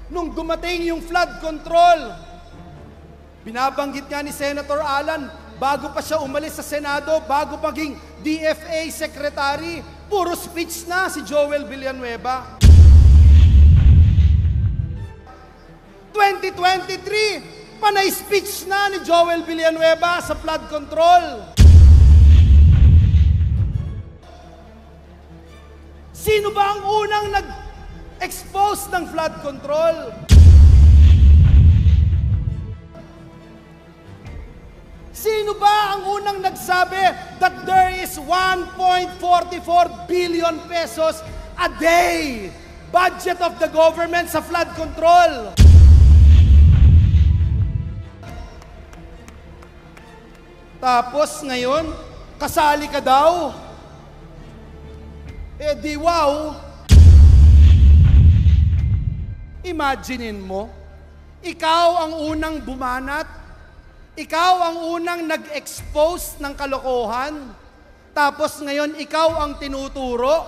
nung dumating yung flood control. Binabanggit nga ni Senator Alan, bago pa siya umalis sa Senado, bago maging DFA Secretary, puro speech na si Joel Villanueva. 2023, panay speech na ni Joel Villanueva sa flood control. Sino ba ang unang nag-expose ng flood control? Sino ba ang unang nagsabi that there is 1.44 billion pesos a day budget of the government sa flood control? Tapos ngayon, kasali ka daw. Eh di wow. Imaginein mo, ikaw ang unang bumanat, ikaw ang unang nag-expose ng kalokohan, tapos ngayon ikaw ang tinuturo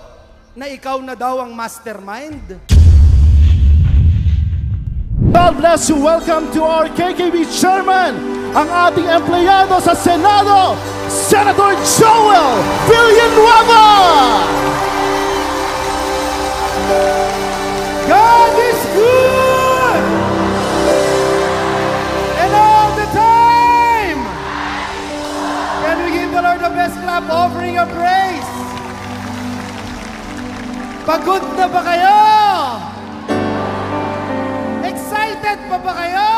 na ikaw na daw ang mastermind. God bless you. Welcome to our KKB Chairman, ang ating empleyado sa Senado, Senator Joel Villanueva! God is good! And all the time! Can we give the Lord the best clap offering of praise? Pagod na ba kayo? Excited pa ba kayo?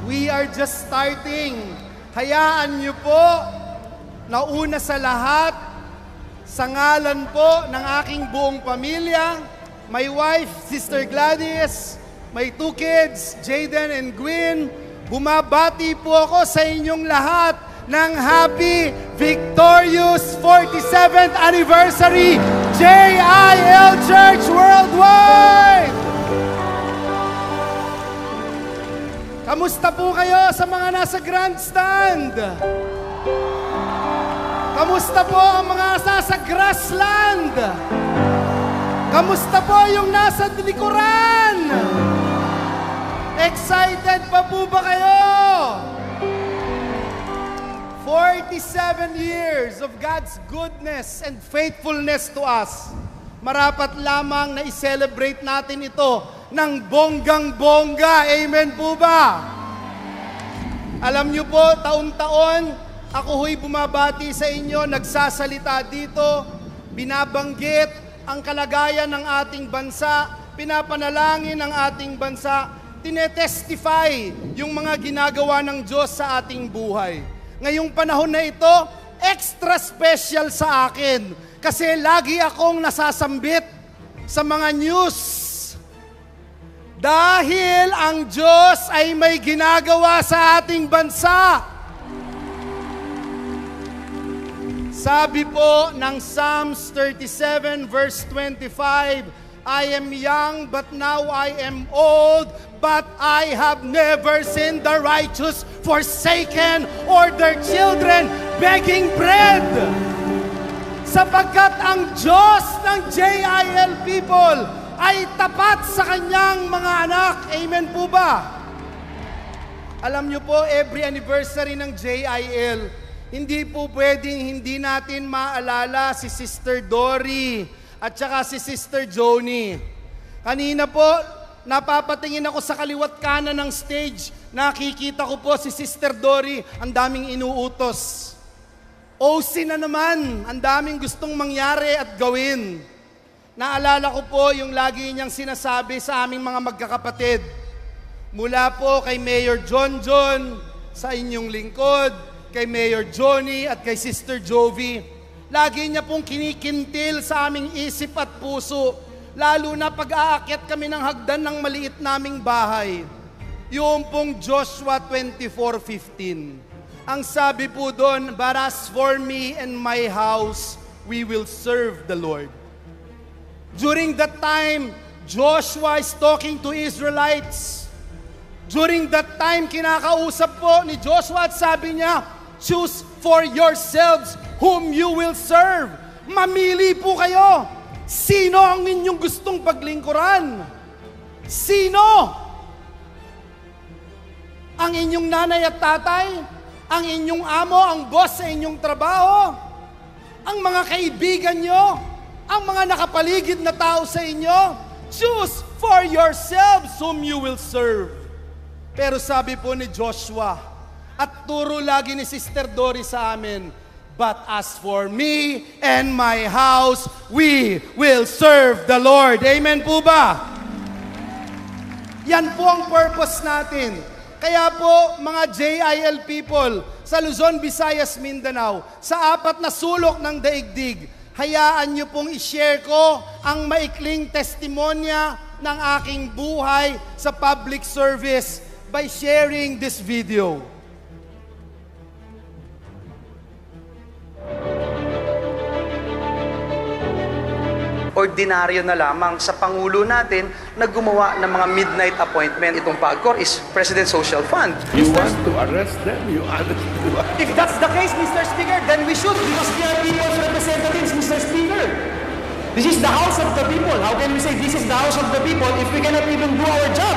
We are just starting. Hayaan niyo po na una sa lahat, sa ngalan po ng aking buong pamilya, my wife, Sister Gladys, my 2 kids, Jaden and Gwyn, bumabati po ako sa inyong lahat ng Happy Victorious 47th Anniversary JIL Church Worldwide! Kamusta po kayo sa mga nasa grandstand? Kamusta po ang mga nasa grassland? Kamusta po yung nasa likuran? Excited pa po ba kayo? 47 years of God's goodness and faithfulness to us. Marapat lamang na i-celebrate natin ito ng bonggang-bongga. Amen po ba? Alam niyo po, taon-taon, ako ho'y bumabati sa inyo, nagsasalita dito, binabanggit ang kalagayan ng ating bansa, pinapanalangin ang ating bansa, tinetestify yung mga ginagawa ng Diyos sa ating buhay. Ngayong panahon na ito, extra special sa akin kasi lagi akong nasasambit sa mga news. Dahil ang Diyos ay may ginagawa sa ating bansa. Sabi po ng Psalms 37 verse 25, I am young but now I am old, but I have never seen the righteous forsaken or their children begging bread. Sapagkat ang Diyos ng JIL people ay tapat sa kanyang mga anak. Amen po ba? Alam niyo po, every anniversary ng JIL, hindi po pwedeng hindi natin maalala si Sister Dory at saka si Sister Joni. Kanina po, napapatingin ako sa kaliwat kanan ng stage, nakikita ko po si Sister Dory, ang daming inuutos. OC na naman, ang daming gustong mangyari at gawin. Naalala ko po yung lagi niyang sinasabi sa aming mga magkakapatid. Mula po kay Mayor John sa inyong lingkod, kay Mayor Johnny at kay Sister Jovi. Lagi niya pong kinikintil sa aming isip at puso, lalo na pag-aakyat kami ng hagdan ng maliit naming bahay. Yung pong Joshua 24:15. Ang sabi po doon, but as for me and my house, we will serve the Lord. During that time, Joshua is talking to Israelites. During that time, kinakausap po ni Joshua at sabi niya, choose for yourselves whom you will serve. Mamili po kayo. Sino ang inyong gustong paglingkuran? Sino? Ang inyong nanay at tatay? Ang inyong amo, ang boss sa inyong trabaho? Ang mga kaibigan nyo? Ang mga nakapaligid na tao sa inyo? Choose for yourselves whom you will serve. Pero sabi po ni Joshua, at turo lagi ni Sister Dory sa amin, but as for me and my house, we will serve the Lord. Amen po ba? Yan po ang purpose natin. Kaya po, mga JIL people, sa Luzon, Visayas, Mindanao, sa 4 na sulok ng daigdig, hayaan niyo pong i-share ko ang maikling testimonya ng aking buhay sa public service by sharing this video. Ordinaryo na lamang sa Pangulo natin na gumawa ng mga midnight appointment. Itong PAGCOR is President Social Fund. You want to arrest them? You honestly want. If that's the case, Mr. Speaker, then we should, because we are people's representatives, Mr. Speaker. This is the house of the people. How can we say this is the house of the people if we cannot even do our job?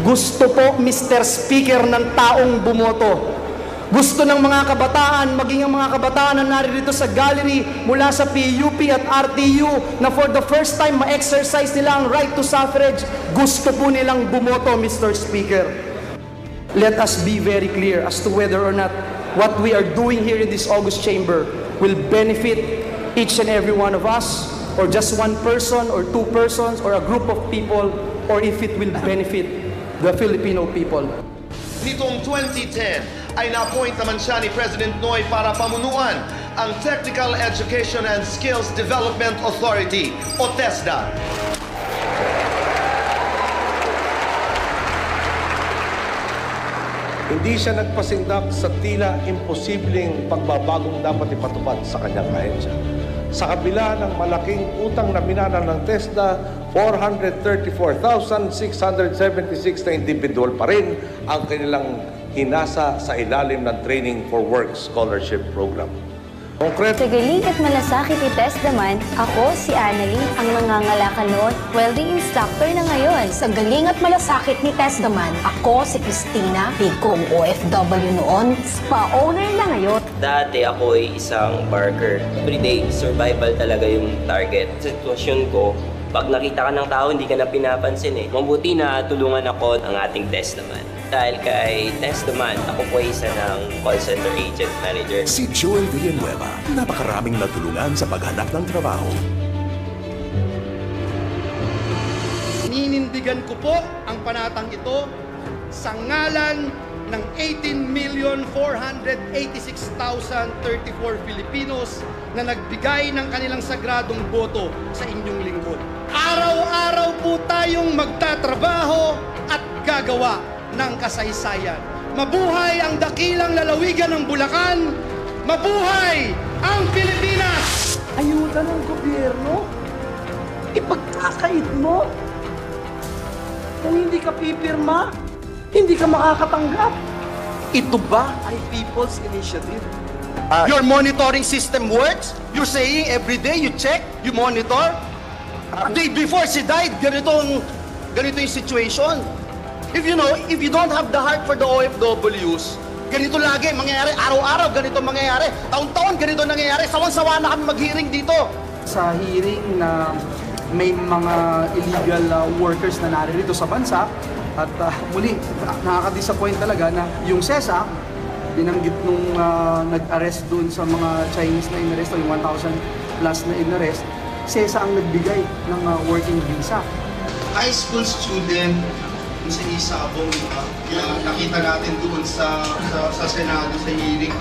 Gusto po, Mr. Speaker, ng taong bumoto. Gusto ng mga kabataan, maging ang mga kabataan na naririto sa gallery mula sa PUP at RTU na for the first time ma-exercise nila ang right to suffrage, gusto po nilang bumoto, Mr. Speaker. Let us be very clear as to whether or not what we are doing here in this August chamber will benefit each and every one of us, or just one person, or two persons, or a group of people, or if it will benefit the Filipino people. Nitong 2010, ay na-appoint naman siya ni President Noy para pamunuan ang Technical Education and Skills Development Authority o TESDA. Hindi siya nagpasindak sa tila imposibleng pagbabagong dapat ipatupad sa kanyang ahensya. Sa kabila ng malaking utang na minana ng TESDA, 434,676 na individual pa rin ang kanilang hinasa sa ilalim ng Training for Work Scholarship Program. Sa galing at malasakit ni TESDA, ako si Annalyn, ang nangangalakan noon, welding instructor na ngayon. Sa galing at malasakit ni TESDA, ako si Christina, bigong OFW noon, spa owner na ngayon. Dati ako ay isang barker. Everyday, survival talaga yung target. Sa sitwasyon ko, pag nakita ka ng tao, hindi ka na pinapansin eh. Mabuti na tulungan ako ng ating TESDA. Dahil kay TESDA, ako po isa ng call center agent manager. Si Joel Villanueva, napakaraming natulungan sa paghanap ng trabaho. Ninindigan ko po ang panatang ito sa ngalan ng 18,486,034 Filipinos na nagbigay ng kanilang sagradong boto sa inyong lingkod. Araw-araw po tayong magtatrabaho at gagawa ng kasaysayan. Mabuhay ang dakilang lalawigan ng Bulacan! Mabuhay ang Pilipinas! Ayuda ng gobyerno? Ipagkakait mo? Kung hindi ka pipirma, hindi ka makakatanggap. Ito ba ay People's Initiative? Your monitoring system works? You're saying every day you check, you monitor? A day before she died, ganito yung situation. If you don't have the heart for the OFWs, ganito lagi mangyayari, araw-araw ganito mangyayari, taon-taon ganito nangyayari, sawan-sawa na kami mag-hearing dito. Sa hearing na may mga illegal workers na naririto sa bansa, at muli, nakaka-disappoint talaga na yung CESA, binanggit nung nag-arrest dun sa mga Chinese na inarrest, o yung 1,000 plus na inarrest, CESA ang nagbigay ng working visa. High school student, sa Isabong, nakita natin doon sa Senado, sa hearing,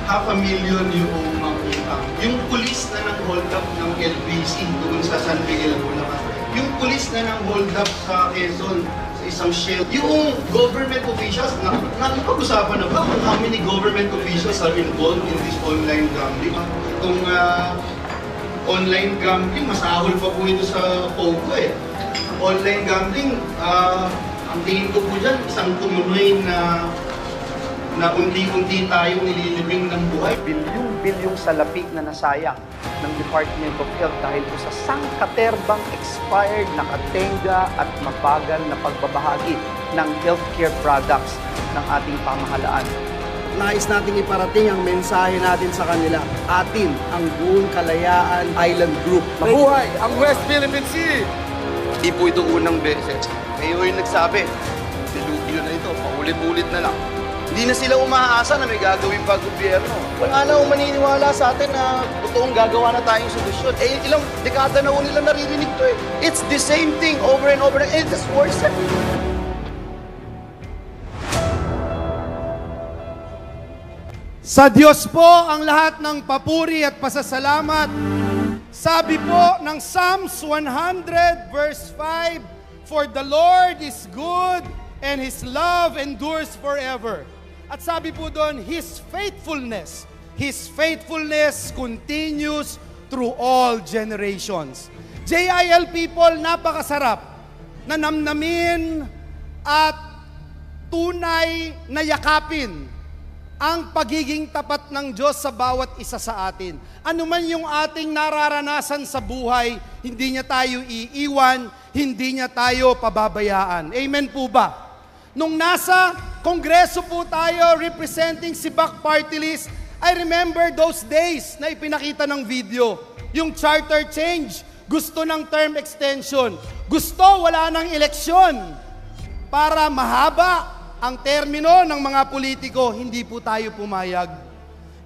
500,000 yung makita. Yung pulis na nang-hold up ng LBC doon sa San Miguel, Bulacan. Yung pulis na nang-hold up sa Quezon, sa isang shell. Yung government officials, nakipag-usapan na ba kung how many government officials are involved in this online gambling? Itong online gambling, masahol pa po ito sa POGO eh. Online gambling, ang tingin ko po dyan, isang tumuloy na unti-unti tayong nililibing ng buhay. Bilyong bilyong salapi na nasayang ng Department of Health dahil po sa sangkaterbang expired na katenga at mabagal na pagbabahagi ng healthcare products ng ating pamahalaan. Nais nating iparating ang mensahe natin sa kanila. Atin ang buong Kalayaan Island Group. Mabuhay ang West Philippine Sea! Di po ito unang beses. Kayo yung nagsabi, dilubyo na ito, paulit-ulit na lang. Hindi na sila umaasa na may gagawin pa gobyerno. Wala na maniniwala sa atin na totoong gagawa na tayong solusyon. Ilang dekada na nila naririnig to eh. It's the same thing over and over and it's worse. Sa Diyos po ang lahat ng papuri at pasasalamat. Sabi po ng Psalms 100 verse 5, "For the Lord is good and His love endures forever." At sabi po doon, His faithfulness continues through all generations. JIL people, napakasarap na namnamin at tunay na yakapin ang pagiging tapat ng Diyos sa bawat isa sa atin. Ano man yung ating nararanasan sa buhay, hindi niya tayo iiwan, hindi niya tayo pababayaan. Amen po ba? Nung nasa Kongreso po tayo representing si Back Party List, I remember those days na ipinakita ng video. Yung charter change, gusto ng term extension, gusto wala ng eleksyon para mahaba ang termino ng mga politiko, hindi po tayo pumayag.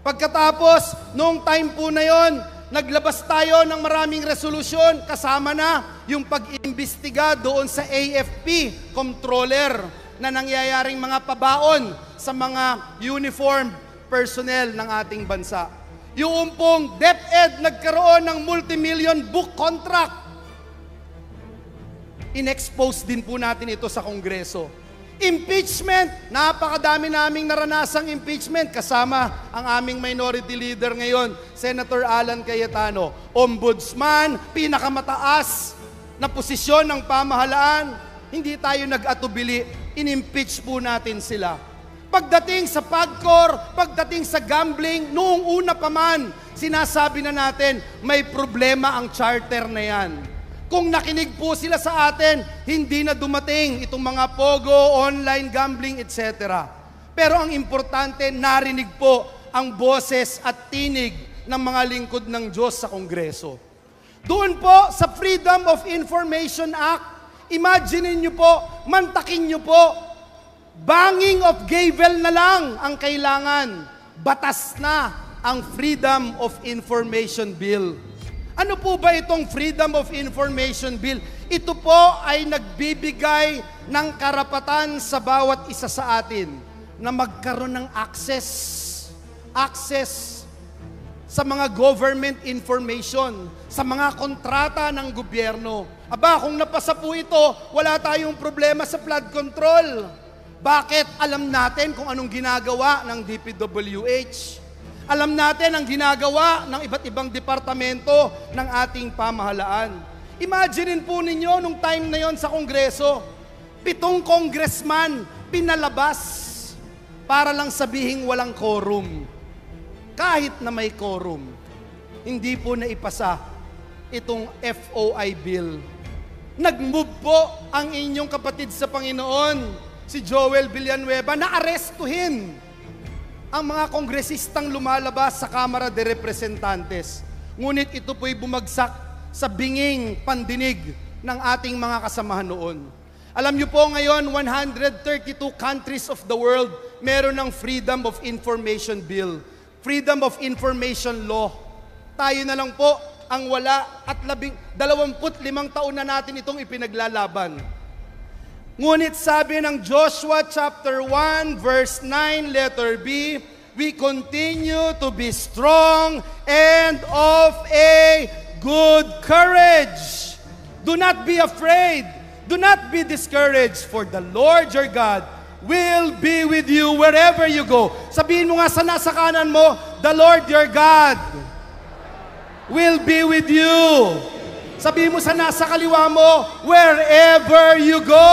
Pagkatapos, noong time po na yon, naglabas tayo ng maraming resolusyon, kasama na yung pag-imbestiga doon sa AFP controller na nangyayaring mga pabaon sa mga uniformed personnel ng ating bansa. Yung pong DepEd nagkaroon ng multimillion book contract. In-expose din po natin ito sa Kongreso. Impeachment, napakadami naming naranasang impeachment kasama ang aming minority leader ngayon, Senator Alan Cayetano. Ombudsman, pinakamataas na posisyon ng pamahalaan, hindi tayo nag-atubili, in-impeach po natin sila. Pagdating sa PAGCOR, pagdating sa gambling, noong una pa man, sinasabi na natin, may problema ang charter na yan. Kung nakinig po sila sa atin, hindi na dumating itong mga pogo, online gambling, etc. Pero ang importante, narinig po ang boses at tinig ng mga lingkod ng Diyos sa Kongreso. Doon po sa Freedom of Information Act, imagine niyo po, mantakin niyo po, banging of gavel na lang ang kailangan. Batas na ang Freedom of Information Bill. Ano po ba itong Freedom of Information Bill? Ito po ay nagbibigay ng karapatan sa bawat isa sa atin na magkaroon ng access sa mga government information, sa mga kontrata ng gobyerno. Aba, kung napasa po ito, wala tayong problema sa flood control. Bakit? Alam natin kung anong ginagawa ng DPWH. Alam natin ang ginagawa ng iba't ibang departamento ng ating pamahalaan. Imaginin po ninyo nung time na yon sa Kongreso, 7 congressman pinalabas para lang sabihing walang quorum. Kahit na may quorum, hindi po naipasa itong FOI bill. Nag-move po ang inyong kapatid sa Panginoon, si Joel Villanueva, na arestuhin ang mga kongresistang lumalabas sa Kamara de Representantes. Ngunit ito po'y bumagsak sa binging pandinig ng ating mga kasamahan noon. Alam niyo po ngayon, 132 countries of the world meron ng Freedom of Information Bill, Freedom of Information Law. Tayo na lang po ang wala at 25 taon na natin itong ipinaglalaban. Ngunit sabi ng Joshua chapter 1 verse 9 letter B, we continue to be strong and of a good courage. Do not be afraid. Do not be discouraged, for the Lord your God will be with you wherever you go. Sabihin mo nga sa nasa kanan mo, the Lord your God will be with you. Sabihin mo sa nasa kaliwa mo, wherever you go.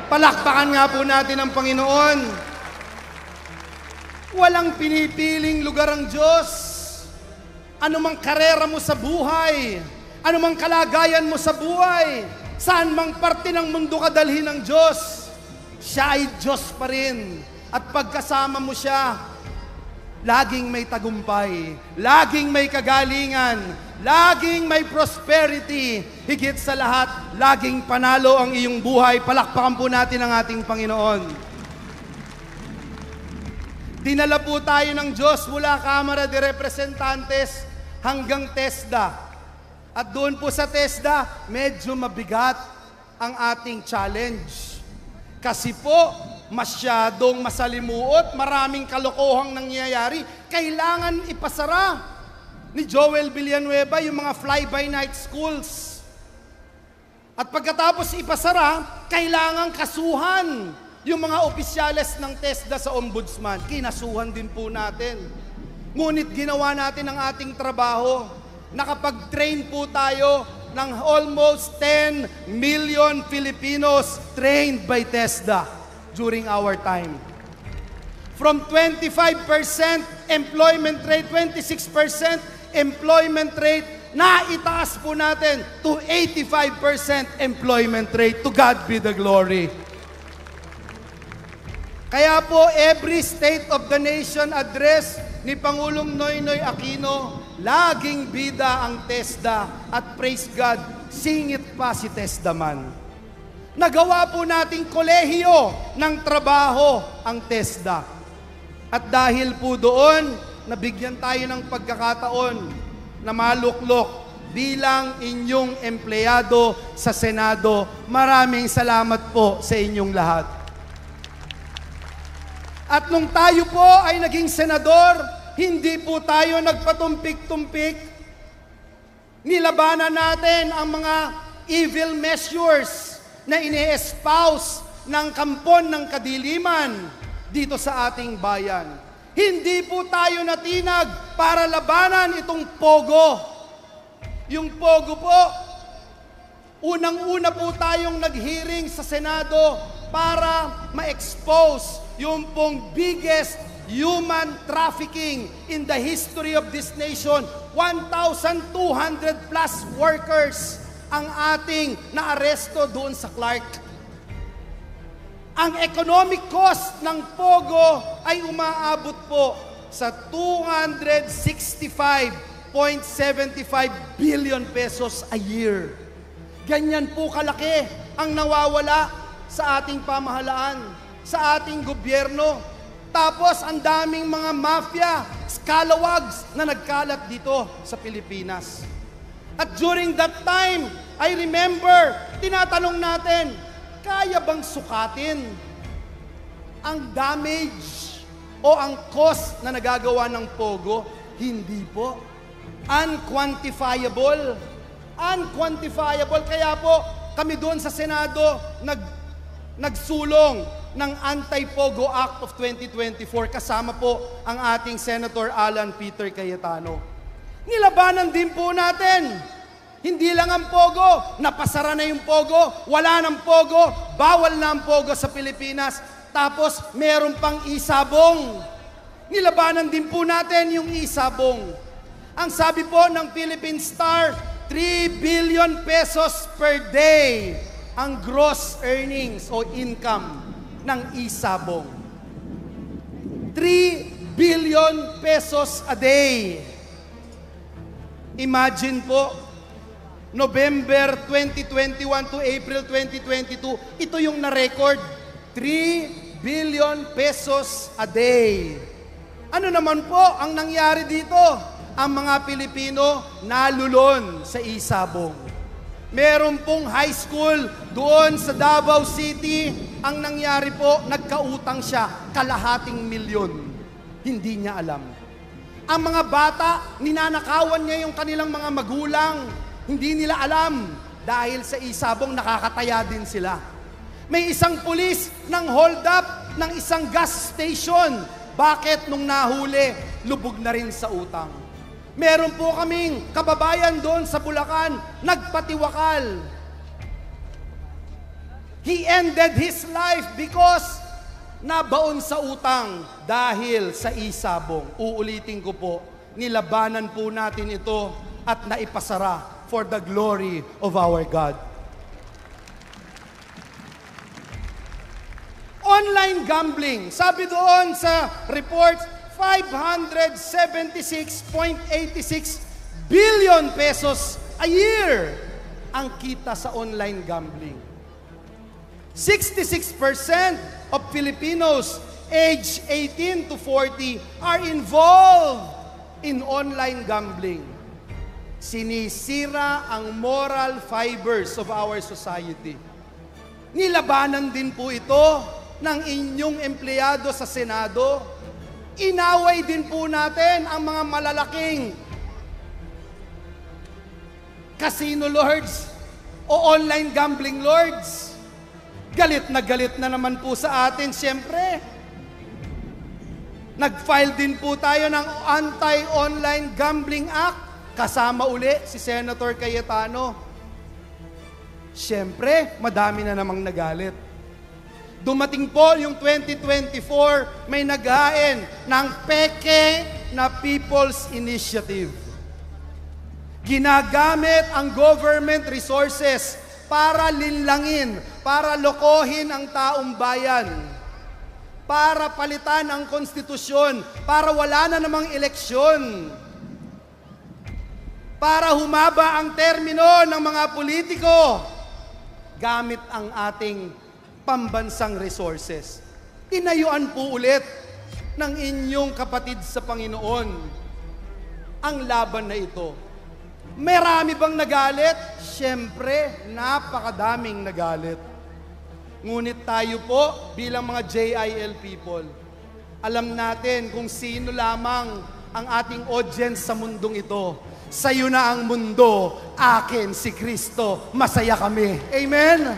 Palakpakan nga po natin ang Panginoon. Walang pinipiling lugar ang Diyos. Anumang karera mo sa buhay, anumang kalagayan mo sa buhay, saan mang parte ng mundo ka dalhin ng Diyos, siya ay Diyos pa rin. At pagkasama mo siya, laging may tagumpay, laging may kagalingan, laging may prosperity. Higit sa lahat, laging panalo ang iyong buhay. Palakpakan po natin ang ating Panginoon. Dinala po tayo ng Diyos mula Kamara de Representantes hanggang TESDA. At doon po sa TESDA, medyo mabigat ang ating challenge. Kasi po, masyadong masalimuot, maraming kalokohang nangyayari. Kailangan ipasara ni Joel Villanueva yung mga fly-by-night schools. At pagkatapos ipasara, kailangan kasuhan yung mga opisyales ng TESDA sa Ombudsman. Kinasuhan din po natin. Ngunit ginawa natin ang ating trabaho. Nakapag-train po tayo ng almost 10 million Filipinos trained by TESDA during our time. From 25% employment rate, 26% employment rate, naitaas po natin to 85% employment rate. To God be the glory. Kaya po, every State of the Nation address ni Pangulong Noynoy Aquino, laging bida ang TESDA at praise God, singit pa si TESDA man. Nagawa po nating kolehiyo ng trabaho ang TESDA. At dahil po doon, nabigyan tayo ng pagkakataon na maluklok bilang inyong empleyado sa Senado. Maraming salamat po sa inyong lahat. At nung tayo po ay naging senador, hindi po tayo nagpatumpik-tumpik. Nilabanan natin ang mga evil measures na ini-espouse ng kampon ng kadiliman dito sa ating bayan. Hindi po tayo natinag para labanan itong pogo. Yung pogo po, unang-una po tayong nag-hearing sa Senado para ma-expose yung pong biggest human trafficking in the history of this nation. 1,200 plus workers ang ating naaresto doon sa Clark. Ang economic cost ng pogo ay umaabot po sa 265.75 billion pesos a year. Ganyan po kalaki ang nawawala sa ating pamahalaan, sa ating gobyerno. Tapos ang daming mga mafia, scalawags na nagkalat dito sa Pilipinas. At during that time, I remember, tinatanong natin, kaya bang sukatin ang damage o ang cost na nagagawa ng pogo? Hindi po. Unquantifiable. Unquantifiable. Kaya po, kami doon sa Senado, nagsulong ng Anti-Pogo Act of 2024. Kasama po ang ating Senator Alan Peter Cayetano. Nilabanan din po natin. Hindi lang ang pogo, napasara na yung pogo, wala ng pogo, bawal na ang pogo sa Pilipinas. Tapos meron pang isabong. Nilabanan din po natin yung isabong. Ang sabi po ng Philippine Star, 3 billion pesos per day ang gross earnings o income ng isabong. 3 billion pesos a day. Imagine po, November 2021 to April 2022, ito yung na-record, 3 billion pesos a day. Ano naman po ang nangyari dito? Ang mga Pilipino nalulon sa isabong. Meron pong high school doon sa Davao City, ang nangyari po, nagkautang siya, $250,000. Hindi niya alam. Ang mga bata, ninanakawan niya yung kanilang mga magulang. Hindi nila alam dahil sa isabong nakakataya din sila. May isang pulis ng hold up ng isang gas station. Bakit nung nahuli, lubog na rin sa utang? Meron po kaming kababayan doon sa Bulacan, nagpatiwakal. He ended his life because nabaon sa utang dahil sa isabong. Uulitin ko po, nilabanan po natin ito at naipasara for the glory of our God. Online gambling, sabi doon sa report, 576.86 billion pesos a year ang kita sa online gambling. 66% of Filipinos aged 18 to 40 are involved in online gambling. Sinisira ang moral fibers of our society. Nilabanan din po ito ng inyong empleyado sa Senado. Inaway din po natin ang mga malalaking casino lords o online gambling lords. Galit na naman po sa atin, siyempre. Nag-file din po tayo ng Anti-Online Gambling Act. Kasama uli si Senator Cayetano. Siyempre, madami na namang nagalit. Dumating po yung 2024, may naghain ng peke na People's Initiative. Ginagamit ang government resources para linlangin, para lokohin ang taong bayan, para palitan ang konstitusyon, para wala na namang eleksyon, para humaba ang termino ng mga politiko, gamit ang ating pambansang resources. Tinayuan po ulit ng inyong kapatid sa Panginoon ang laban na ito. Marami bang nagalit? Siyempre, napakadaming nagalit. Ngunit tayo po bilang mga JIL people, alam natin kung sino lamang ang ating audience sa mundong ito. Sa'yo na ang mundo, akin si Kristo, masaya kami. Amen?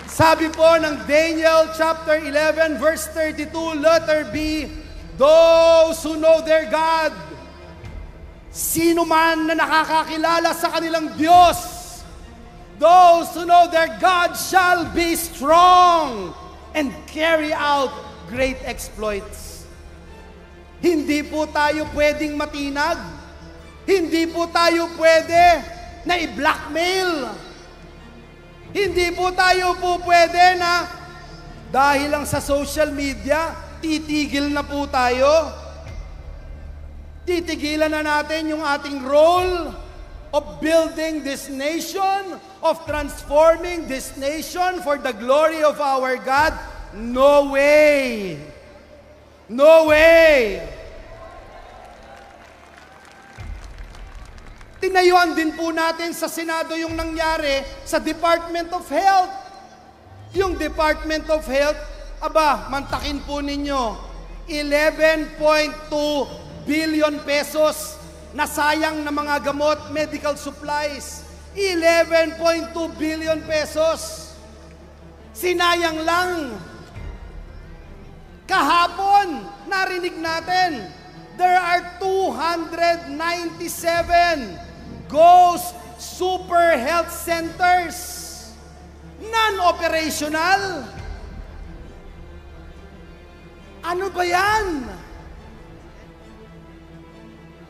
Sabi po ng Daniel chapter 11 verse 32, letter B, those who know their God, sino man na nakakakilala sa kanilang Diyos, those who know their God shall be strong and carry out great exploits. Hindi po tayo pwedeng matinag. Hindi po tayo pwede na i-blackmail. Hindi po tayo po pwede na dahil lang sa social media, titigil na po tayo. Titigilan na natin yung ating role of building this nation, of transforming this nation for the glory of our God. No way! No way! Tinayuan din po natin sa Senado yung nangyari sa Department of Health. Yung Department of Health, mantakin po ninyo, 11.2 billion pesos na sayang na mga gamot, medical supplies. 11.2 billion pesos. Sinayang lang. Kahapon, narinig natin, there are 297 ghost super health centers. Non-operational. Ano ba yan?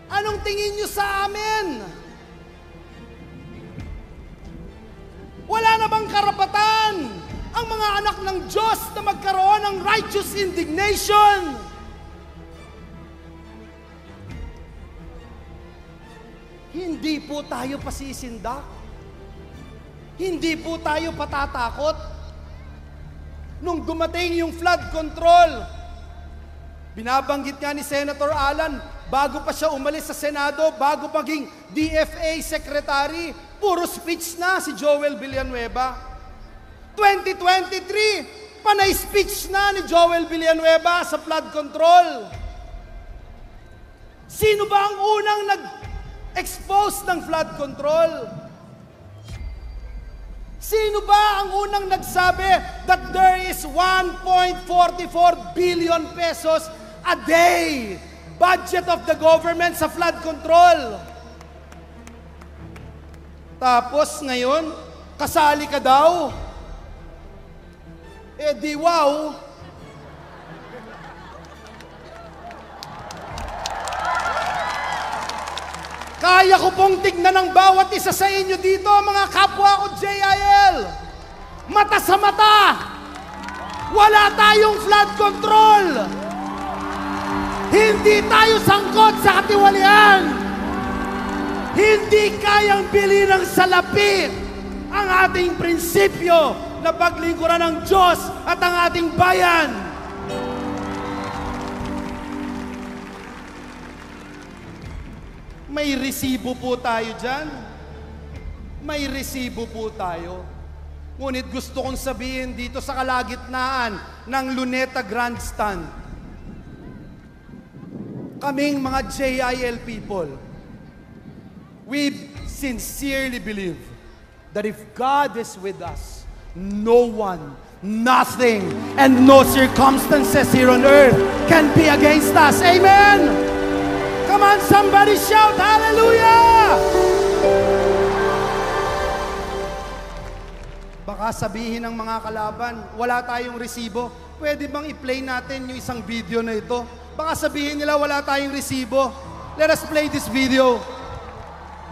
Anong tingin nyo sa amin? Wala na bang karapatan ang mga anak ng Diyos na magkaroon ng righteous indignation? Hindi po tayo pasisindak. Hindi po tayo patatakot. Nung dumating yung flood control, binabanggit nga ni Senator Alan, bago pa siya umalis sa Senado, bago maging DFA Secretary, puro speech na si Joel Villanueva. 2023, panay speech na ni Joel Villanueva sa flood control. Sino ba ang unang nag-expose ng flood control? Sino ba ang unang nagsabi that there is 1.44 billion pesos a day budget of the government sa flood control? Tapos ngayon, kasali ka daw? Eh di wow, Kaya ko pong tignan ng bawat isa sa inyo dito, mga kapwa ko JIL. Mata sa mata. Wala tayong flood control. Hindi tayo sangkot sa katiwalian. Hindi kayang bilhin ng salapi ang ating prinsipyo na paglingkuran ng Diyos at ang ating bayan. May resibo po tayo dyan. May resibo po tayo. Ngunit gusto kong sabihin dito sa kalagitnaan ng Luneta Grandstand, kaming mga JIL people, we sincerely believe that if God is with us, no one, nothing, and no circumstances here on earth can be against us. Amen! Come on, somebody shout hallelujah! Baka sabihin ng mga kalaban, wala tayong resibo. Pwede bang i-play natin yung isang video na ito? Baka sabihin nila wala tayong resibo. Let us play this video.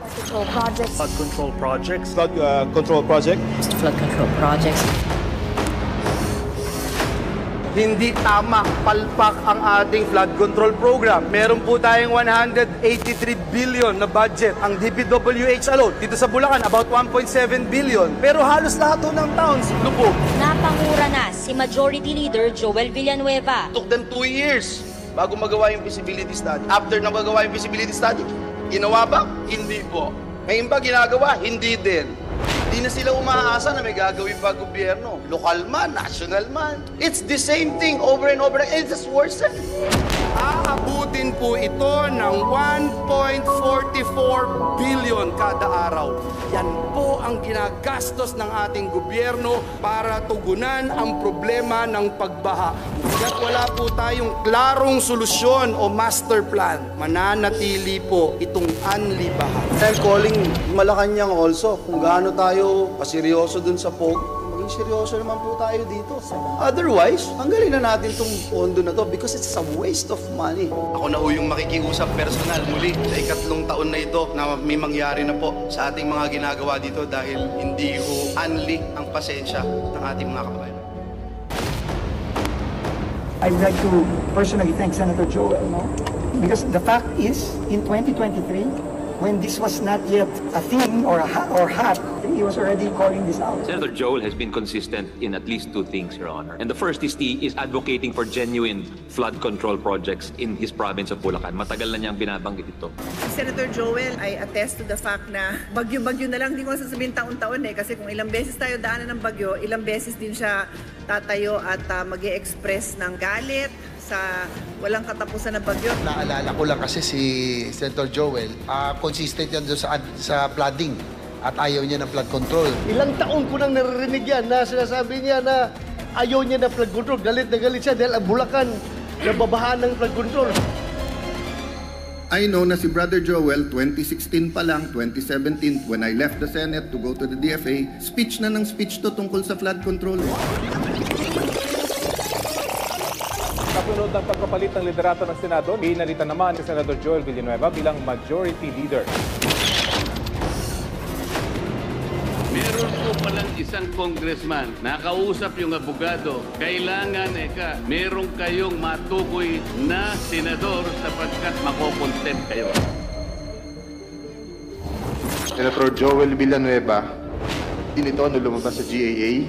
Flood control projects. Flood control projects. Flood control project. Flood control projects. Hindi tama, palpak ang ating flood control program. Meron po tayong 183 billion na budget. Ang DPWH alone, dito sa Bulacan, about 1.7 billion. Pero halos lahat ng towns, lubog. Napangura na si Majority Leader Joel Villanueva. Took them 2 years bago magawa yung feasibility study. After na magawa yung feasibility study, ginawa ba? Hindi po. Ngayon ba ginagawa? Hindi din. Hindi na sila umaasa na may gagawin pa gobyerno. Lokal man, national man. It's the same thing over and over. It's just worse. Aabutin po ito ng 1.44 billion kada araw. Yan po ang ginagastos ng ating gobyerno para tugunan ang problema ng pagbaha. At wala po tayong klarong solusyon o master plan, mananatili po itong anlibaha. I'm calling Malacanang also kung gaano tayo kaseryoso dun sa POG. Seryoso naman po tayo dito. Otherwise, tanggalin na natin itong pondo na to because it's a waste of money. Ako na ho yung makikiusap personal muli sa ikatlong taon na ito na may mangyari na po sa ating mga ginagawa dito dahil hindi ho anli ang pasensya ng ating mga kababayan. I'd like to personally thank Senator Joel, because the fact is, in 2023, when this was not yet a thing or hot, he was already calling this out. Senator Joel has been consistent in at least two things, Your Honor. And the first is he is advocating for genuine flood control projects in his province of Bulacan. Matagal na niyang binabanggit ito. Senator Joel, I attest to the fact na bagyo-bagyo na lang, hindi ko sasabihin taon-taon kasi kung ilang beses tayo daanan ng bagyo, ilang beses din siya tatayo at mag-e-express ng galit sa walang katapusan ng bagyo. Naalala ko lang kasi si Senator Joel, consistent yan doon sa flooding at ayaw niya ng flood control. Ilang taon ko nang naririnig yan na sinasabi niya na ayaw niya ng flood control. Galit na galit siya dahil ang Bulacan nababahaan ng flood control. I know na si Brother Joel, 2016 pa lang, 2017, when I left the Senate to go to the DFA, speech na ng speech to tungkol sa flood control. Kasunod ng pagpapalit ng liderato ng Senado, pinalitan naman si Senator Joel Villanueva bilang Majority Leader. Meron po palang isang congressman, nakausap yung abogado, kailangan meron kayong matukoy na senador sapagkat makokontent kayo. Senator Joel Villanueva, ito ano lumabas sa GAA?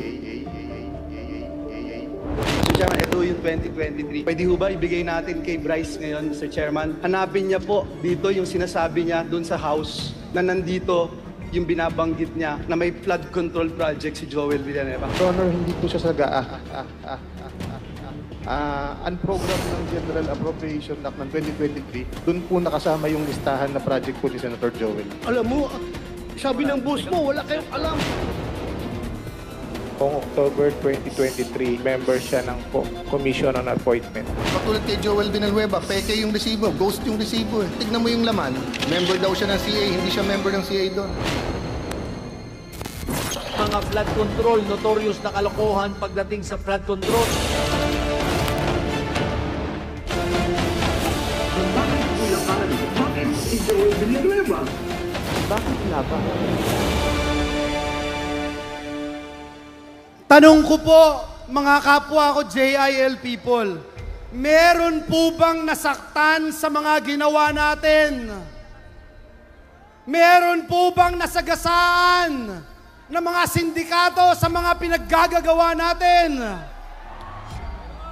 Ito yung 2023. Pwede ho ba ibigay natin kay Bryce ngayon, Mr. Chairman? Hanapin niya po dito yung sinasabi niya doon sa House na nandito yung binabanggit niya na may flood control project si Joel Villanueva. Honor, hindi po siya ang program ng General Appropriation Act ng 2023, doon po nakasama yung listahan na project po ni Senator Joel. Alam mo, sabi ng boss mo, wala kayong alam. Noong October 2023, member siya ng Commission on Appointment. Katulad kay Joel Villanueva, peke yung resibo, ghost yung resibo. Tignan mo yung laman, member daw siya ng CA, hindi siya member ng CA doon. Mga flood control, notorious na kalokohan pagdating sa flood control. Bakit Bulacan Testament? Bakit si Joel Villanueva? Bakit nga ba? Tanong ko po, mga kapwa ko JIL people, meron po bang nasaktan sa mga ginawa natin? Meron po bang nasagasaan ng mga sindikato sa mga pinaggagawa natin?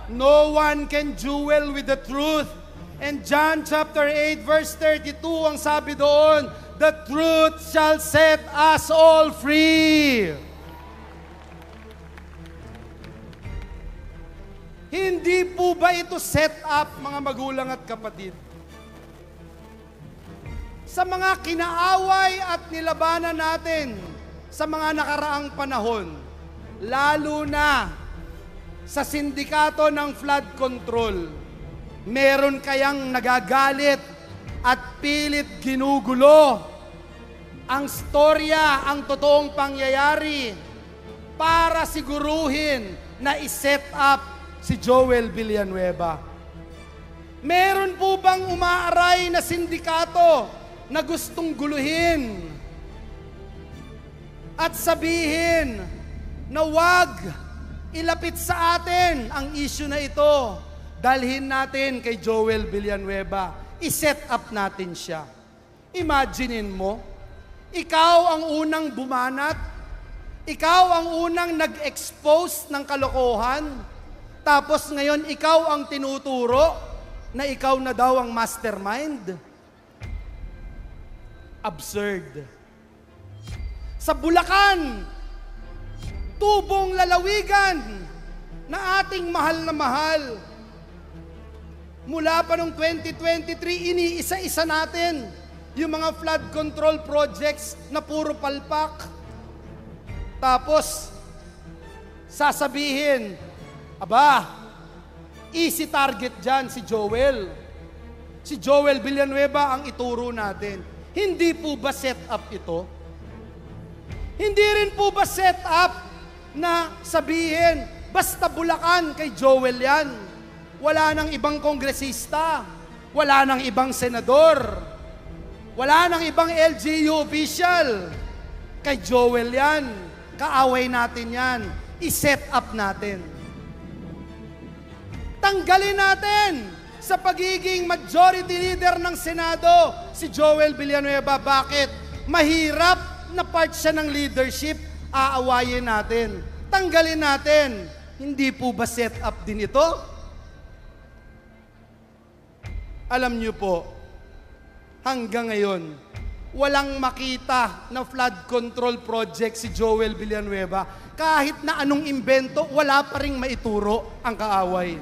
No one can duel with the truth. And John chapter 8 verse 32, ang sabi doon, the truth shall set us all free. Hindi po ba ito set up, mga magulang at kapatid? Sa mga kinaaway at nilabanan natin sa mga nakaraang panahon, lalo na sa sindikato ng flood control, meron kayang nagagalit at pilit ginugulo ang storya, ang totoong pangyayari para siguruhin na iset up si Joel Villanueva. Meron po bang umaaray na sindikato na gustong guluhin at sabihin na wag ilapit sa atin ang issue na ito, dalhin natin kay Joel Villanueva, iset up natin siya? Imaginein mo, ikaw ang unang bumanat, ikaw ang unang nag-expose ng kalokohan, tapos ngayon, ikaw ang tinuturo na ikaw na daw ang mastermind. Absurd. Sa Bulacan, tubong lalawigan na ating mahal na mahal. Mula pa noong 2023, iniisa-isa natin yung mga flood control projects na puro palpak. Tapos, sasabihin, aba, easy target dyan si Joel. Si Joel Villanueva ang ituro natin. Hindi po ba set up ito? Hindi rin po ba set up na sabihin, basta Bulacan kay Joel yan. Wala nang ibang kongresista, wala nang ibang senador, wala nang ibang LGU official. Kay Joel yan, kaaway natin yan, iset up natin. Tanggalin natin sa pagiging majority leader ng Senado si Joel Villanueva. Bakit? Mahirap na part siya ng leadership, aawayin natin. Tanggalin natin. Hindi po ba set up din ito? Alam niyo po, hanggang ngayon, walang makita na flood control project si Joel Villanueva. Kahit na anong imbento, wala pa ring maituro ang kaaway.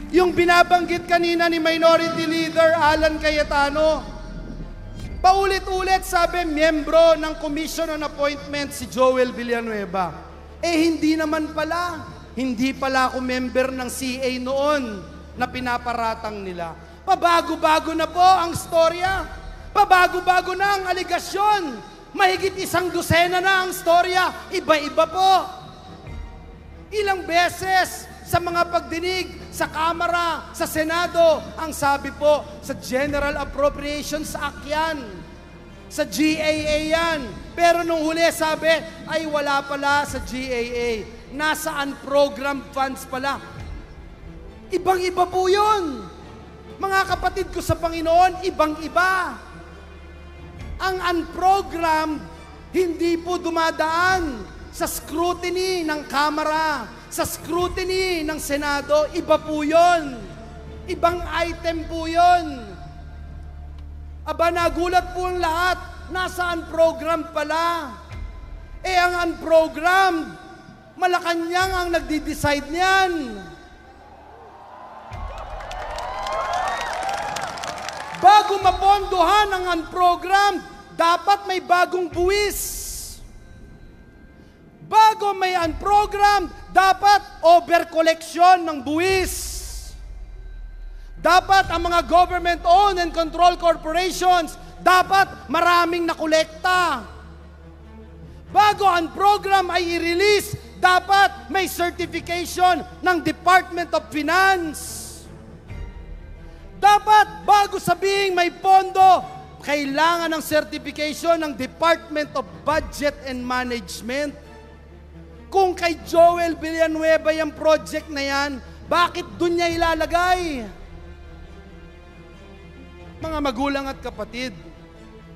Yung binabanggit kanina ni Minority Leader Alan Cayetano, paulit-ulit sabi, miyembro ng Commission on Appointment si Joel Villanueva. Hindi naman pala. Hindi pala ako member ng CA noon na pinaparatang nila. Pabago-bago na po ang storya. Pabago-bago na ang aligasyon. Mahigit 100 na ang storya. Iba-iba po. Ilang beses sa mga pagdinig, sa Kamara, sa Senado, ang sabi po, sa General Appropriations Act yan, sa GAA yan. Pero nung huli sabi, ay wala pala sa GAA. Nasa unprogrammed funds pala. Ibang-iba po yun. Mga kapatid ko sa Panginoon, ibang-iba. Ang unprogrammed, hindi po dumadaan sa scrutiny ng Kamara, sa scrutiny ng Senado. Iba po yun. Ibang item po yun. Aba, nagulat po ang lahat. Nasa unprogrammed pala. Ang unprogrammed, Malacanang ang nagdi-decide niyan. Bago mapondohan ang unprogrammed, dapat may bagong buwis. Bago may unprogrammed, dapat over-collection ng buwis. Dapat ang mga government-owned and controlled corporations, dapat maraming nakolekta. Bago ang program ay i-release, dapat may certification ng Department of Finance. Dapat bago sabihing may pondo, kailangan ng certification ng Department of Budget and Management. Kung kay Joel Villanueva yung project na yan, bakit dun niya ilalagay? Mga magulang at kapatid,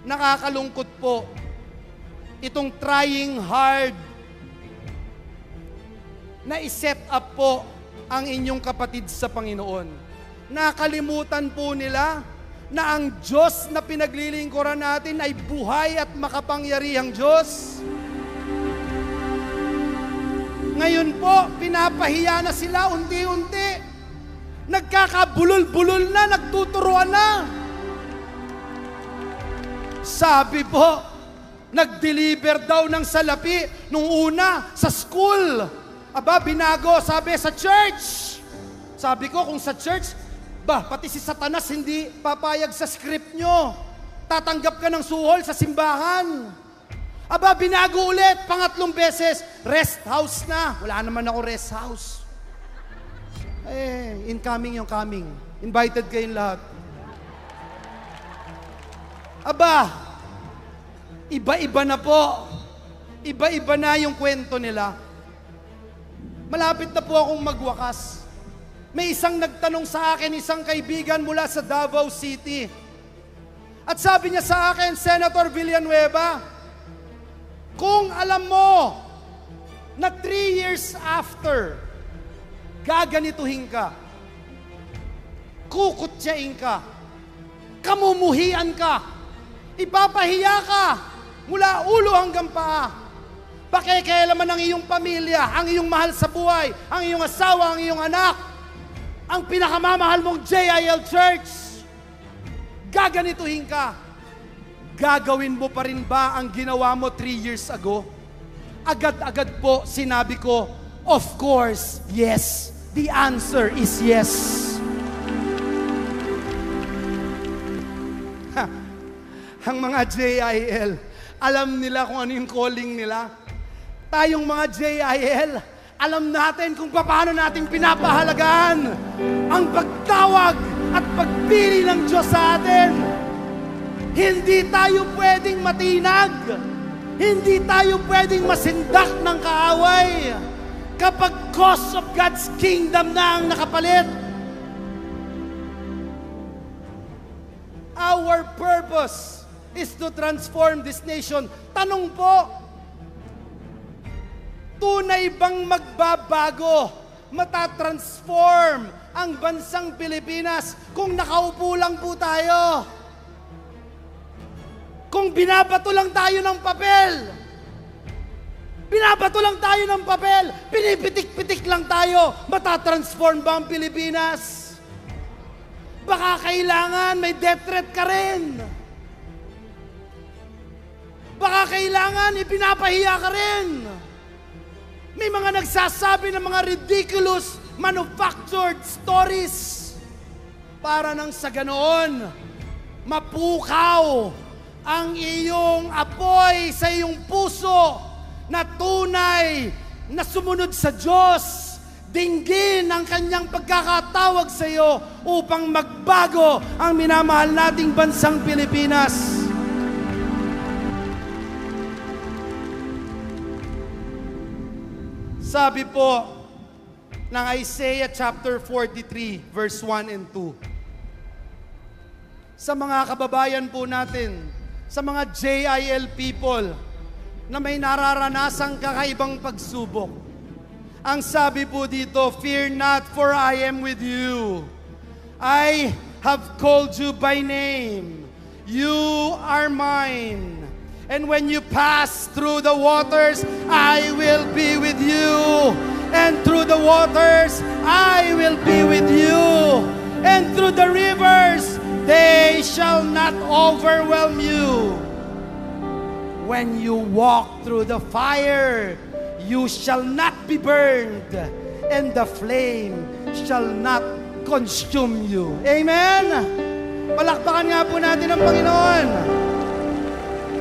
nakakalungkot po itong trying hard na iset up po ang inyong kapatid sa Panginoon. Nakalimutan po nila na ang Diyos na pinaglilingkuran natin ay buhay at makapangyarihang Diyos. Ngayon po, pinapahiya na sila unti-unti. Nagkakabulol-bulol na, nagtuturuan na. Sabi po, nag-deliver daw ng salapi nung una sa school. Aba, binago, sabi sa church. Sabi ko, kung sa church, pati si Satanas hindi papayag sa script nyo. Tatanggap ka ng suhol sa simbahan. Aba, binago ulit, pangatlong beses, rest house na. Wala naman ako rest house. Incoming yung coming. Invited kayong lahat. Aba, iba-iba na po. Iba-iba na yung kwento nila. Malapit na po akong magwakas. May isang nagtanong sa akin, isang kaibigan mula sa Davao City. At sabi niya sa akin, Senator Villanueva, kung alam mo na 3 years after, gaganituhin ka, kukutyain ka, kamumuhian ka, ipapahiya ka mula ulo hanggang paa. Pakikialaman ang iyong pamilya, ang iyong mahal sa buhay, ang iyong asawa, ang iyong anak, ang pinakamamahal mong JIL Church. Gaganituhin ka. Gagawin mo pa rin ba ang ginawa mo 3 years ago? Agad-agad po sinabi ko, of course, yes. The answer is yes. Ang mga JIL, alam nila kung ano yung calling nila. Tayong mga JIL, alam natin kung paano natin pinapahalagaan ang pagtawag at pagpili ng Diyos sa atin. Hindi tayo pwedeng matinag. Hindi tayo pwedeng masindak ng kaaway kapag cause of God's kingdom na ang nakapalit. Our purpose is to transform this nation. Tanong po, tunay bang magbabago, matatransform ang bansang Pilipinas kung nakaupo lang po tayo? Kung binabato lang tayo ng papel, pinipitik-pitik lang tayo, matatransform ba ang Pilipinas? Baka kailangan may death threat ka rin. Baka kailangan ipinapahiya ka rin. May mga nagsasabi ng mga ridiculous, manufactured stories para nang sa ganoon, mapukaw ang iyong apoy sa iyong puso na tunay na sumunod sa Diyos. Dinggin ang kanyang pagkakatawag sa iyo upang magbago ang minamahal nating bansang Pilipinas. Sabi po ng Isaiah chapter 43, verse 1 and 2. Sa mga kababayan po natin, sa mga JIL people na may nararanasang kakaibang pagsubok, ang sabi po dito, fear not, for I am with you. I have called you by name. You are mine. And when you pass through the waters, I will be with you. And through the waters, I will be with you. And through the rivers, they shall not overwhelm you. When you walk through the fire, you shall not be burned, and the flame shall not consume you. Amen? Palakpakan nga po natin ang Panginoon.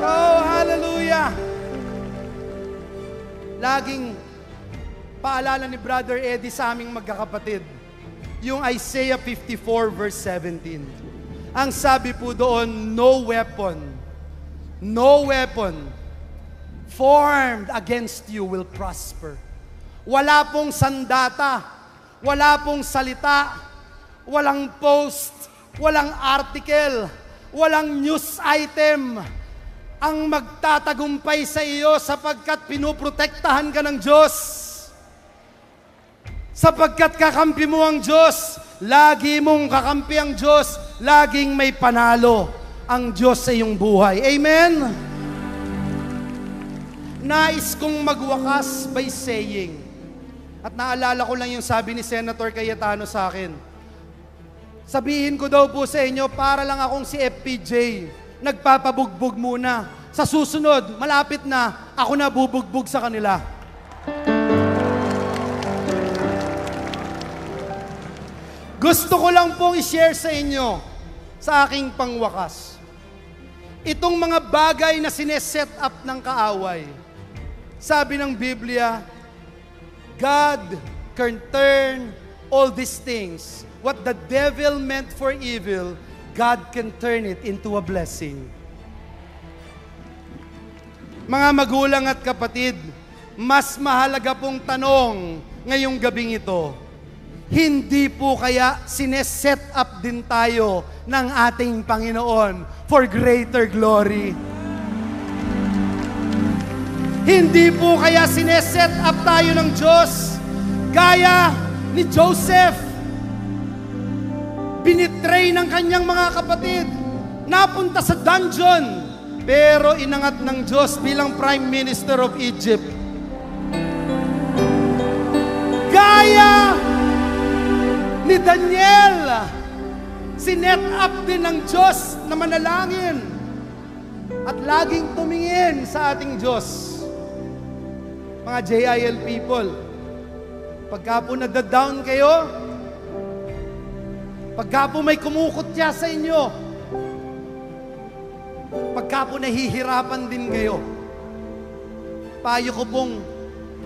Oh, hallelujah! Laging paalala ni Brother Eddie sa aming magkakapatid, yung Isaiah 54 verse 17. Ang sabi po doon, no weapon formed against you will prosper. Wala pong sandata, wala pong salita, walang post, walang article, walang news item ang magtatagumpay sa iyo sapagkat pinuprotektahan ka ng Diyos. Sapagkat kakampi mo ang Diyos, lagi mong kakampi ang Diyos, laging may panalo ang Diyos sa iyong buhay. Amen? Nais kong magwakas by saying, at naalala ko lang yung sabi ni Senator Cayetano sa akin, sabihin ko daw po sa inyo, para lang akong si FPJ, nagpapabugbog muna. Sa susunod, malapit na, ako na bubugbog sa kanila. Gusto ko lang pong i-share sa inyo, sa aking pangwakas, itong mga bagay na sineset up ng kaaway. Sabi ng Biblia, God can turn all these things. What the devil meant for evil, God can turn it into a blessing. Mga magulang at kapatid, mas mahalaga pong tanong ngayong gabing ito, hindi po kaya sineset up din tayo ng ating Panginoon for greater glory? Hindi po kaya sineset up tayo ng Diyos gaya ni Joseph? Binitray ng kanyang mga kapatid, napunta sa dungeon, pero inangat ng Diyos bilang Prime Minister of Egypt. Gaya ni Daniel, sinet up din ng Diyos na manalangin at laging tumingin sa ating Diyos. Mga JIL people, pagka po nadadown kayo, pagka po may kumukutya sa inyo, pagka po nahihirapan din kayo, payo ko pong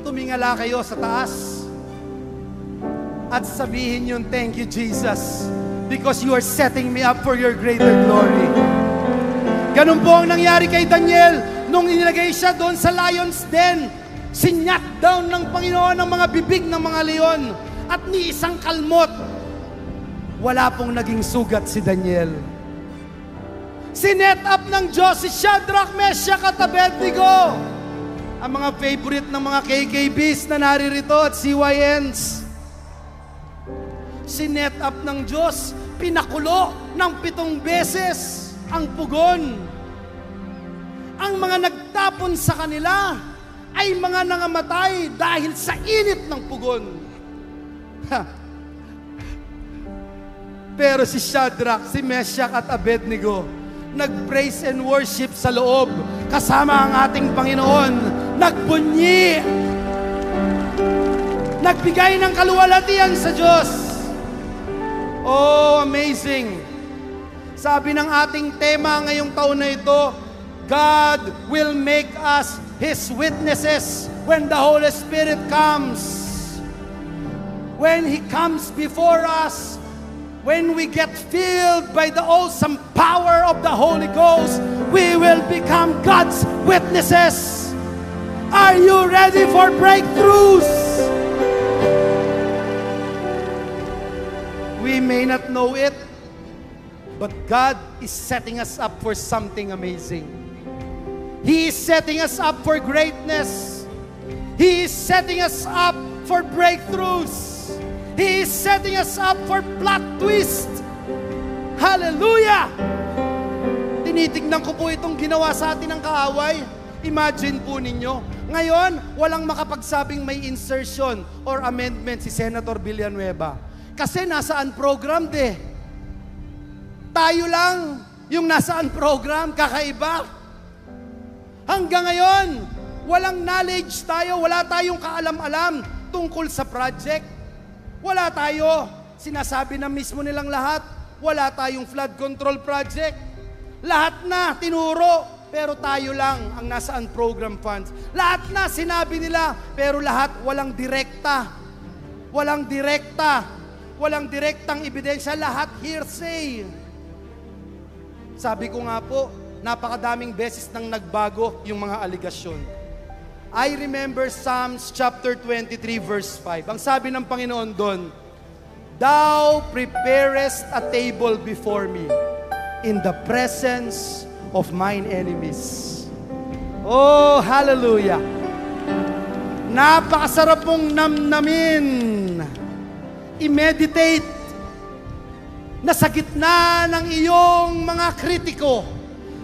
tumingala kayo sa taas at sabihin yun, thank you Jesus, because you are setting me up for your greater glory. Ganun po ang nangyari kay Daniel nung inilagay siya doon sa lion's den. Sinyat down ng Panginoon ang mga bibig ng mga leon at ni isang kalmot, wala pong naging sugat si Daniel. Sinet up ng Diyos si Shadrach, Meshach at Abednego, ang mga favorite ng mga KKBs na naririto at CYNs. Sinet up ng Diyos, pinakulo ng 7 beses ang pugon. Ang mga nagtapon sa kanila ay mga nangamatay dahil sa init ng pugon. Pero si Shadrach, si Meshach at Abednego, nag-praise and worship sa loob, kasama ang ating Panginoon, nagbunyi, nagbigay ng kaluwalhatian sa Diyos. Oh, amazing! Sabi ng ating tema ngayong taon na ito, God will make us His witnesses when the Holy Spirit comes. When He comes before us, when we get filled by the awesome power of the Holy Ghost, we will become God's witnesses. Are you ready for breakthroughs? We may not know it, but God is setting us up for something amazing. He is setting us up for greatness. He is setting us up for breakthroughs. He is setting us up for plot twist. Hallelujah! Tinitignan ko po itong ginawa sa atin ng kaaway. Imagine po ninyo, ngayon, walang makapagsabing may insertion or amendment si Senator Villanueva. Kasi nasaan program de? Tayo lang yung nasaan program, kakaiba. Hanggang ngayon, walang knowledge tayo, wala tayong kaalam-alam tungkol sa project. Wala tayo, sinasabi na mismo nilang lahat, wala tayong flood control project. Lahat na tinuro, pero tayo lang ang nasaan program funds. Lahat na sinabi nila, pero lahat walang direkta. Walang direkta. walang direktang ebidensya, lahat hearsay. Sabi ko nga po, napakadaming beses nang nagbago yung mga aligasyon. I remember Psalms chapter 23 verse 5. Ang sabi ng Panginoon doon, Thou preparest a table before me in the presence of mine enemies. Oh, hallelujah! Napakasarap pong namnamin, i-meditate na sa gitna ng iyong mga kritiko,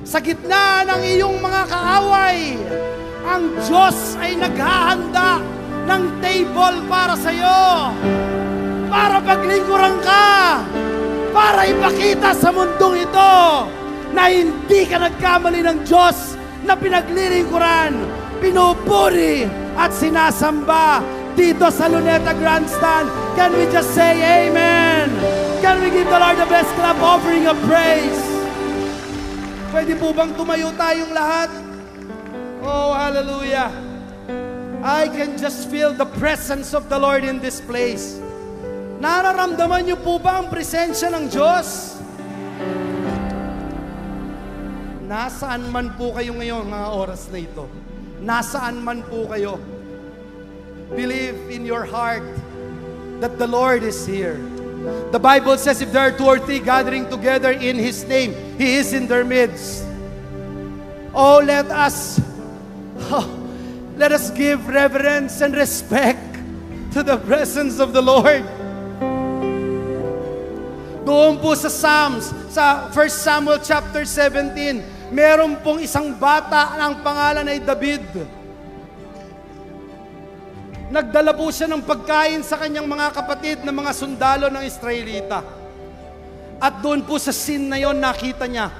sa gitna ng iyong mga kaaway, ang Diyos ay naghahanda ng table para sa iyo, para paglingkuran ka, para ipakita sa mundong ito na hindi ka nagkamali ng Diyos na pinaglilingkuran, pinupuri at sinasamba dito sa Luneta Grandstand. Can we just say amen? Can we give the Lord the best clap offering of praise? Pwede po bang tumayo tayong lahat? Oh, hallelujah. I can just feel the presence of the Lord in this place. Nararamdaman niyo po ba ang presensya ng Diyos? Nasaan man po kayo ngayon mga oras na ito? Nasaan man po kayo? Believe in your heart that the Lord is here. The Bible says if there are 2 or 3 gathering together in His name, He is in their midst. Oh, let us give reverence and respect to the presence of the Lord. Doon po sa Psalms, sa 1 Samuel chapter 17, meron pong isang bata ang pangalan ay David. Nagdala po siya ng pagkain sa kanyang mga kapatid na mga sundalo ng Israelita. At doon po sa scene na yon, nakita niya,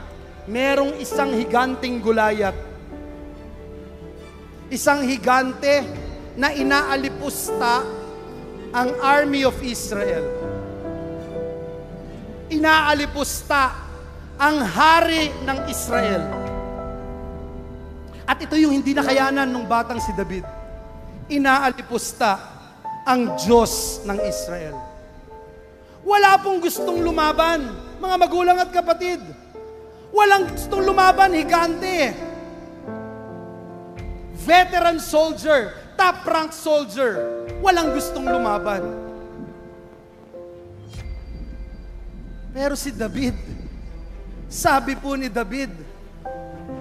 merong isang higanting Goliath. Isang higante na inaalipusta ang army of Israel. Inaalipusta ang hari ng Israel. At ito yung hindi nakayanan ng batang si David. Inaalipusta ang Diyos ng Israel. Wala pong gustong lumaban, mga magulang at kapatid. Walang gustong lumaban, higante. Veteran soldier, top rank soldier, walang gustong lumaban. Pero si David, sabi po ni David,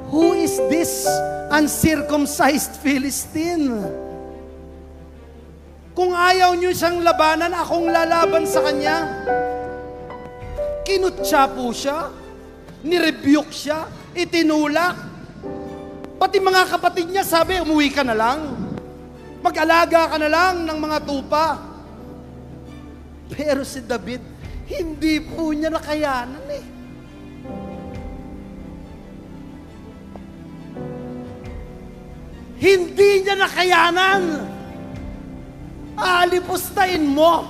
who is this uncircumcised Philistine? Kung ayaw niyo siyang labanan, akong lalaban sa kanya. Kinutya po siya, nirebuke siya, itinulak. Pati mga kapatid niya sabi, umuwi ka na lang. Mag-alaga ka na lang ng mga tupa. Pero si David, hindi po niya nakayanan eh. Hindi niya nakayanan. Aalipustahin mo.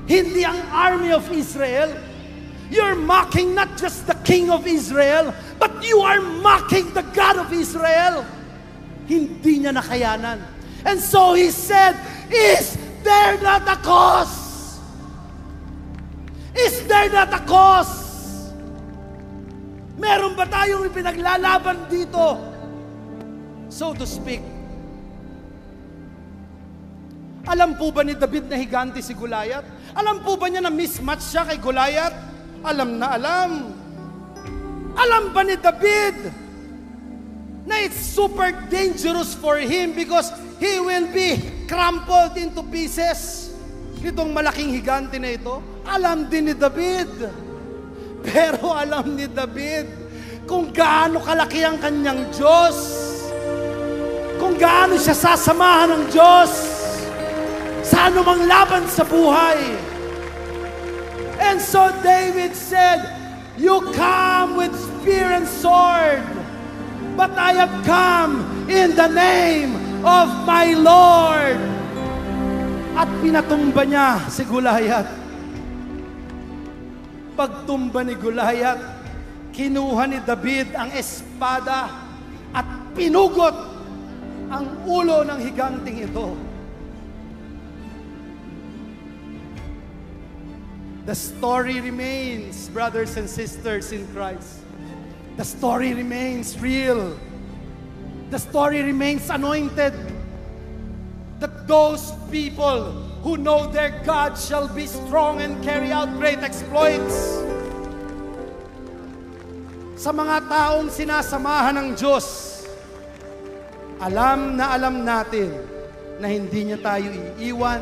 Hindi ang army of Israel. You're mocking not just the king of Israel, but you are mocking the God of Israel. Hindi niya nakayanan. And so he said, is there not a cause? Is there not a cause? Meron ba tayong ipinaglalaban dito? So to speak. Alam po ba ni David na higante si Goliath? Alam po ba niya na mismatch siya kay Goliath? Alam na alam. Alam ba ni David na it's super dangerous for him because he will be crumpled into pieces? Itong malaking higante na ito, alam din ni David. Pero alam ni David kung gaano kalaki ang kanyang Diyos, kung gaano siya sasamahan ng Diyos sa anumang laban sa buhay. And so David said, you come with spear and sword, but I have come in the name of my Lord. At pinatumba niya si Goliath. Pagtumba ni Goliath, kinuha ni David ang espada at pinugot ang ulo ng higanting ito. The story remains, brothers and sisters in Christ. The story remains real. The story remains anointed. That those people who know their God shall be strong and carry out great exploits. Sa mga taong sinasamahan ng Diyos, alam natin na hindi niya tayo iiwan,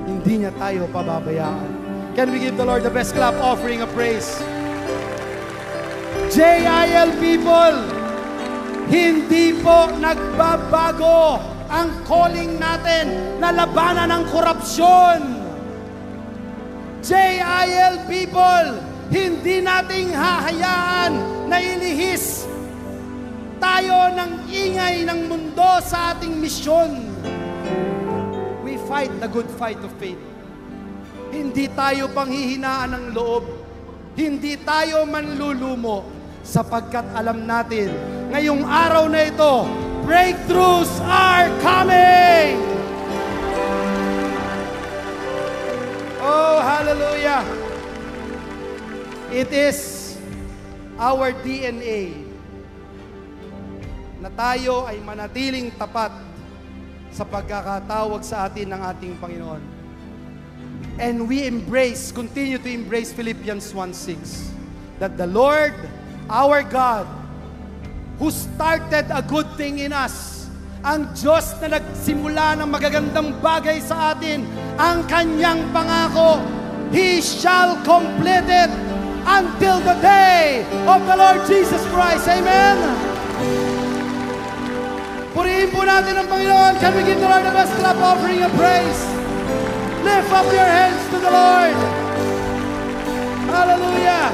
hindi niya tayo pababayaan. Can we give the Lord the best clap offering of praise? JIL people, hindi po nagbabago ang calling natin na labanan ng korupsyon. JIL people, hindi nating hahayaan na ilihis tayo ng ingay ng mundo sa ating misyon. We fight the good fight of faith. Hindi tayo panghihinaan ng loob. Hindi tayo manlulumo sapagkat alam natin, ngayong araw na ito, breakthroughs are coming! Oh, hallelujah! It is our DNA na tayo ay manatiling tapat sa pagkakatawag sa atin ng ating Panginoon. And we continue to embrace Philippians 1:6, that the Lord, our God, who started a good thing in us, ang Diyos na nagsimula ng magagandang bagay sa atin, ang Kanyang pangako, He shall complete it until the day of the Lord Jesus Christ. Amen? Purihin po natin ang Panginoon. Can we give the Lord the best clap offering of praise? Lift up your hands to the Lord. Hallelujah.